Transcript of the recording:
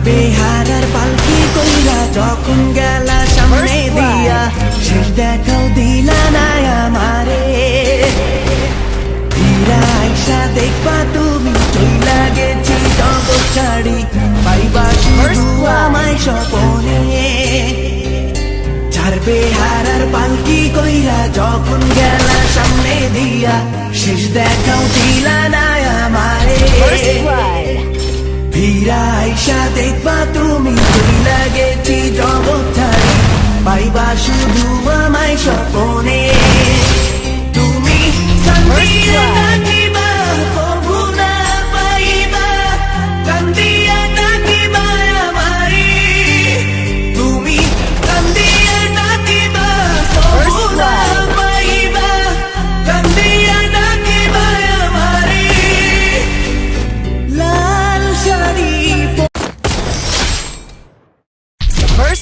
বেহারার পালকি কইরা যখন গেলা সামনে দিয়া শেষ দেখাও দিলা না আমারে ফিরা আইসা দেখবা তুমি চইলা গেছি জগৎ ছাড়ি পাইবা শুধু আমায় স্বপনে ছাড়বে হারার পালকি কইরা যখন গেলা সামনে দিয়া শেষ দেখাও দিলা না আমারে ফিরা আইসা দেখবা তুমি চইলা গেছি জগৎ ছাড়ি পাইবা শুধু আমায় স্বপনে তুমি কান্দিয়া ডাকিবা কভু না পাইবা কান্দিয়া ডাকিবা আমারে তুমি কান্দিয়া ডাকিবা কভু না পাইবা কান্দিয়া ডাকিবা আমারে লাল শাড়ি First